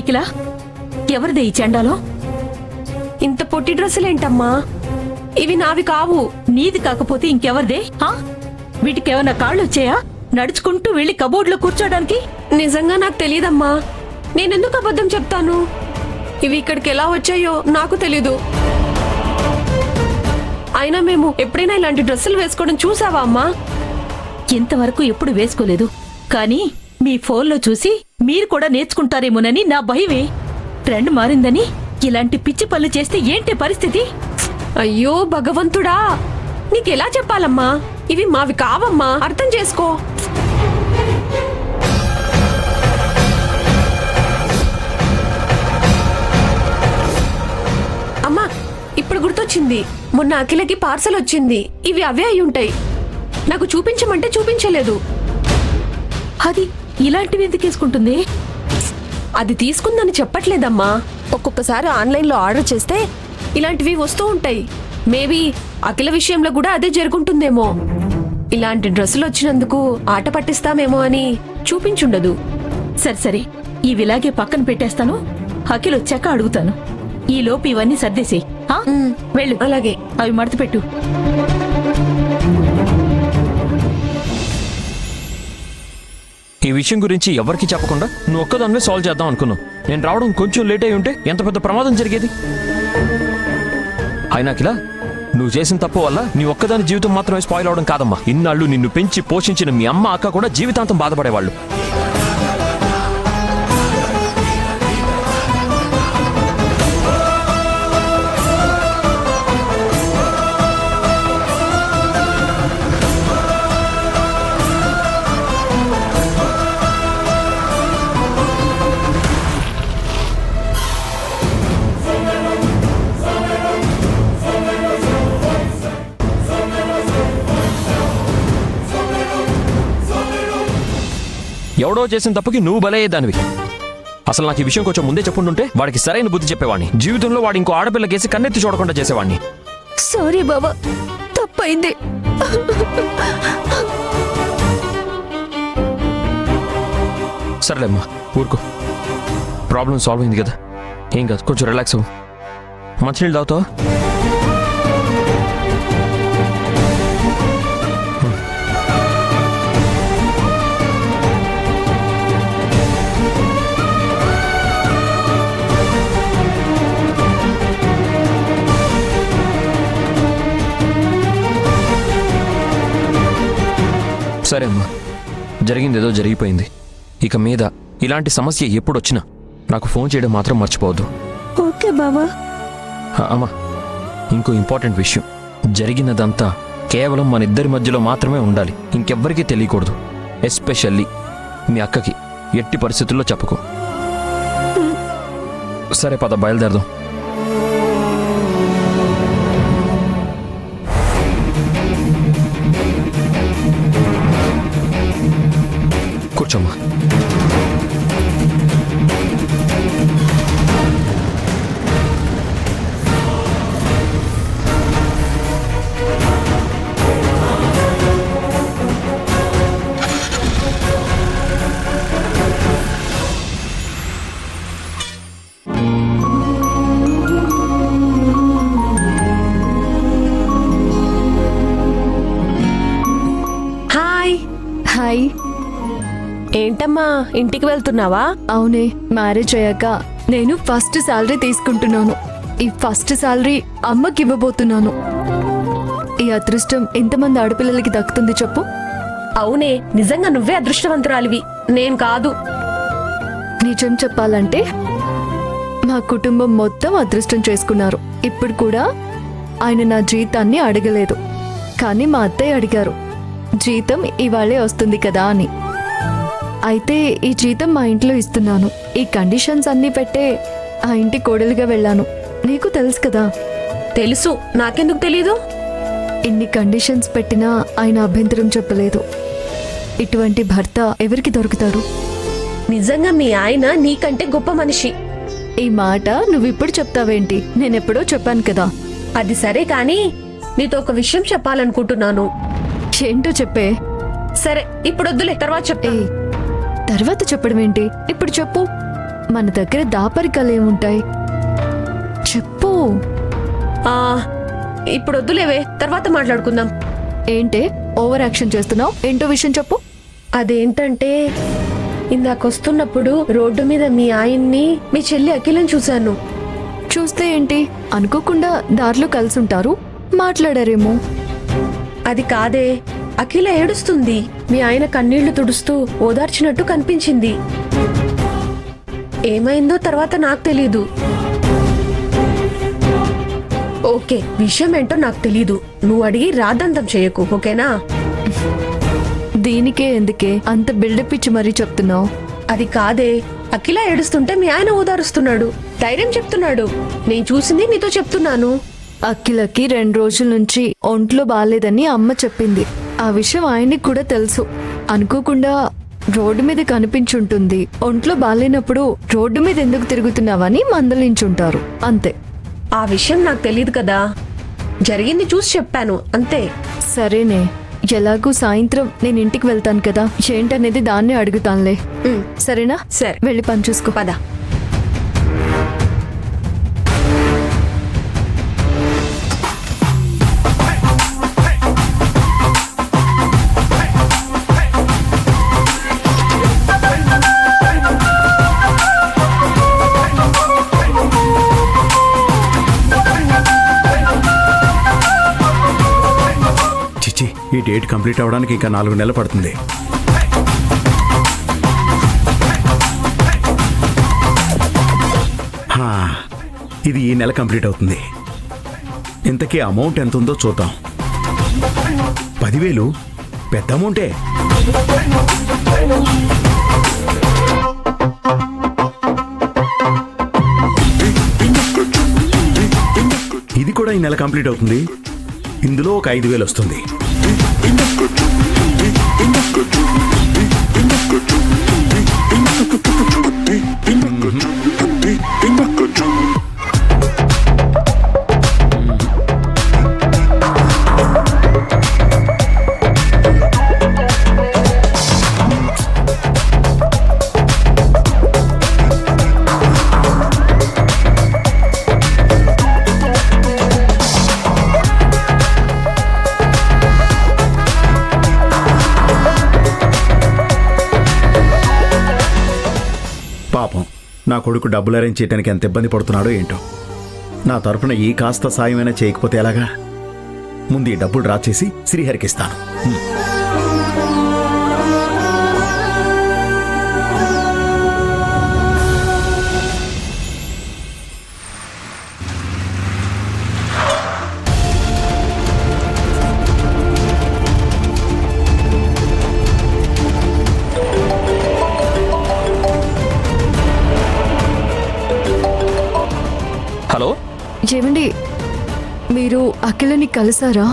నిఖిల, ఎవరిదే ఈ చెండాలో? ఇంత పొట్టి డ్రెస్సులేంటమ్మా? ఇవి నావి కావు. నీది కాకపోతే ఇంకెవరిదే? వీటికేమన్నా కాళ్ళు వచ్చాయా నడుచుకుంటూ వెళ్లి కబోర్డ్లో కూర్చోడానికి? నిజంగా నాకు తెలియదమ్మా. నేనెందుకు అబద్ధం చెప్తాను? ఇవి ఇక్కడికి ఎలా వచ్చాయో నాకు తెలీదు. అయినా మేము ఎప్పుడైనా ఇలాంటి డ్రెస్సులు వేసుకోవడం చూసావా అమ్మా? ఇంతవరకు ఎప్పుడు వేసుకోలేదు. కానీ మీ ఫోన్లో చూసి మీరు కూడా నేర్చుకుంటారేమోనని నా భయమే. ట్రెండ్ మారిందని ఇలాంటి పిచ్చి పనులు చేస్తే ఏంటి పరిస్థితి? అయ్యో భగవంతుడా, నీకెలా చెప్పాలమ్మా? ఇవి మావి కావమ్మా, అర్థం చేసుకో. అమ్మా, ఇప్పుడు గుర్తొచ్చింది. మొన్న అఖిలకి పార్సల్ వచ్చింది. ఇవి అవే అయి ఉంటాయి. నాకు చూపించమంటే చూపించలేదు. అది ఇలాంటివి ఎందుకు వేసుకుంటుంది? అది తీసుకుందని చెప్పట్లేదమ్మా. ఒక్కొక్కసారి ఆన్లైన్లో ఆర్డర్ చేస్తే ఇలాంటివి వస్తూ ఉంటాయి. మేబీ అఖిల విషయంలో కూడా అదే జరుగుంటుందేమో. ఇలాంటి డ్రెస్సులు వచ్చినందుకు ఆట పట్టిస్తామేమో అని చూపించుండదు. సరే, ఇవిలాగే పక్కన పెట్టేస్తాను. అఖిల్ వచ్చాక అడుగుతాను. ఈ లోపు ఇవన్నీ సర్దేసేయ్. వెళ్ళు. అలాగే. అవి మడత పెట్టు. ఈ విషయం గురించి ఎవరికి చెప్పకుండా నువ్వు ఒక్కదాన్నే సాల్వ్ చేద్దాం అనుకున్నావు. నేను రావడం కొంచెం లేట్ అయి ఉంటే ఎంత పెద్ద ప్రమాదం జరిగేది. అయినాకిలా నువ్వు చేసిన తప్పు వల్ల నీ ఒక్కదాని జీవితం మాత్రమే స్పాయిల్ అవడం కాదమ్మా. ఇన్నాళ్ళు నిన్ను పెంచి పోషించిన మీ అమ్మ అక్క కూడా జీవితాంతం బాధపడేవాళ్ళు. ఎవడో చేసిన తప్పుకి నువ్వు బలయ్యేదానివి. అసలు నాకు ఈ విషయం కొంచెం ముందే చెప్పుంటుంటే వాడికి సరైన బుద్ధి చెప్పేవాడిని. జీవితంలో వాడు ఇంకో ఆడపిల్లకేసి కన్నెత్తి చూడకుండా చేసేవాడిని. సారీ బాబా, తప్పైంది. సరేలేమ్మా, ఊరుకో. ప్రాబ్లం సాల్వ్ అయింది కదా, ఏం కాదు. కొంచెం రిలాక్స్ అవ్వు. మంచినీళ్ళు తాగుతావా? సరే అమ్మా, జరిగిందేదో జరిగిపోయింది. ఇక మీద ఇలాంటి సమస్య ఎప్పుడొచ్చినా నాకు ఫోన్ చేయడం మాత్రం మర్చిపోవద్దు. ఓకే బాబా. అమ్మా, ఇంకో ఇంపార్టెంట్ విషయం. జరిగినదంతా కేవలం మన ఇద్దరి మధ్యలో మాత్రమే ఉండాలి, ఇంకెవ్వరికీ తెలియకూడదు. ఎస్పెషల్లీ మీ అక్కకి ఎట్టి పరిస్థితుల్లో చెప్పుకో. సరే పద, బయలుదేరదాం. కూర్చోమ్మా. హాయ్. ఏంటమ్మా, ఇంటికి వెళ్తున్నావా? అవునే, మ్యారేజ్ అయ్యాక నేను ఫస్ట్ శాలరీ తీసుకుంటున్నాను. ఈ ఫస్ట్ శాలరీ అమ్మకి ఇవ్వబోతున్నాను. ఈ అదృష్టం ఎంతమంది ఆడపిల్లలకి దక్కుతుంది చెప్పు? అవునే, నిజంగా నువ్వే అదృష్టవంతురాలివి, నేను కాదు. నిజం చెప్పాలంటే మా కుటుంబం మొత్తం అదృష్టం చేసుకున్నారు. ఇప్పుడు కూడా ఆయన నా జీతాన్ని అడగలేదు, కానీ మా అత్తయ్య అడిగారు జీతం ఇవాళే వస్తుంది కదా అని. అయితే ఈ జీతం మా ఇంట్లో ఇస్తున్నాను. ఈ కండిషన్స్ అన్నీ పెట్టే ఆ ఇంటి కోడలిగా వెళ్ళాను. నీకు తెలుసు కదా. తెలుసు, నాకెందుకు తెలీదు? ఇన్ని కండిషన్స్ పెట్టినా ఆయన అభ్యంతరం చెప్పలేదు. ఇటువంటి భర్త ఎవరికి దొరుకుతారు? నిజంగా మీ ఆయన నీకంటే గొప్ప మనిషి. ఈ మాట నువ్విప్పుడు చెప్తావేంటి? నేనెప్పుడో చెప్పాను కదా. అది సరే కానీ నీతో ఒక విషయం చెప్పాలనుకుంటున్నాను. ఏంటో చెప్పే. సరే ఇప్పుడు వద్దులే, తర్వాత చెప్తా. తర్వాత చెప్పడం ఏంటి, ఇప్పుడు చెప్పు. మన దగ్గర దాపరికాలు ఏముంటాయి చెప్పు. ఆ, ఇప్పుడు వద్దులేవే, తర్వాత మాట్లాడుకుందాం. ఏంటే ఓవర్ యాక్షన్ చేస్తున్నావు? ఏంటో విషయం చెప్పు. అదేంటంటే ఇందాకొస్తున్నప్పుడు రోడ్డు మీద మీ ఆయన్ని మీ చెల్లి అఖిలని చూశాను. చూస్తే ఏంటి, అనుకోకుండా దారిలో కలిసి ఉంటారు, మాట్లాడారేమో. అది కాదే, అఖిల ఏడుస్తుంది. మీ ఆయన కన్నీళ్లు తుడుస్తూ ఓదార్చినట్టు కనిపించింది. ఏమైందో తర్వాత నాకు తెలీదు. ఓకే, విషయం ఏంటో నాకు తెలీదు. నువ్వు అడిగి రాద్దంతం చేయకు, ఓకేనా? దీనికే ఎందుకే అంత బిల్డప్ ఇచ్చి మరీ చెప్తున్నావు? అది కాదే, అఖిల ఏడుస్తుంటే మీ ఆయన ఓదారుస్తున్నాడు, ధైర్యం చెప్తున్నాడు. నేను చూసింది నీతో చెప్తున్నాను. అఖిలకి 2 రోజుల నుంచి ఒంట్లో బాలేదని అమ్మ చెప్పింది. ఆ విషయం ఆయనకి కూడా తెలుసు. అనుకోకుండా రోడ్డు మీద కనిపించుంటుంది. ఒంట్లో బాలేనప్పుడు రోడ్డు మీద ఎందుకు తిరుగుతున్నావని మందలించుంటారు, అంతే. ఆ విషయం నాకు తెలియదు కదా, జరిగింది చూసి చెప్పాను అంతే. సరేనే, ఎలాగూ సాయంత్రం నేను ఇంటికి వెళ్తాను కదా, ఏంటనేది దాన్నే అడుగుతానులే. సరేనా? సరే. వెళ్ళి పని చూసుకో. పద. చిచ్చి, ఈ డేట్ కంప్లీట్ అవ్వడానికి ఇంకా 4 నెలలు పడుతుంది. హా, ఇది ఈ నెల కంప్లీట్ అవుతుంది. ఇంతకీ అమౌంట్ ఎంత ఉందో చూద్దాం. 10,000 పెద్ద అమౌంటే. ఇది కూడా ఈ నెల కంప్లీట్ అవుతుంది. ఇందులో ఒక 5,000 వస్తుంది. పాపం, నా కొడుకు డబ్బులు అరేంజ్ చేయడానికి ఎంత ఇబ్బంది పడుతున్నాడో ఏంటో. నా తరపున ఈ కాస్త సాయమైనా చేయకపోతే ఎలాగా? ముందు ఈ డబ్బులు డ్రా చేసి శ్రీహరికి ఇస్తాను. హలో, ఏమండి, మీరు అఖిలని కలిసారా?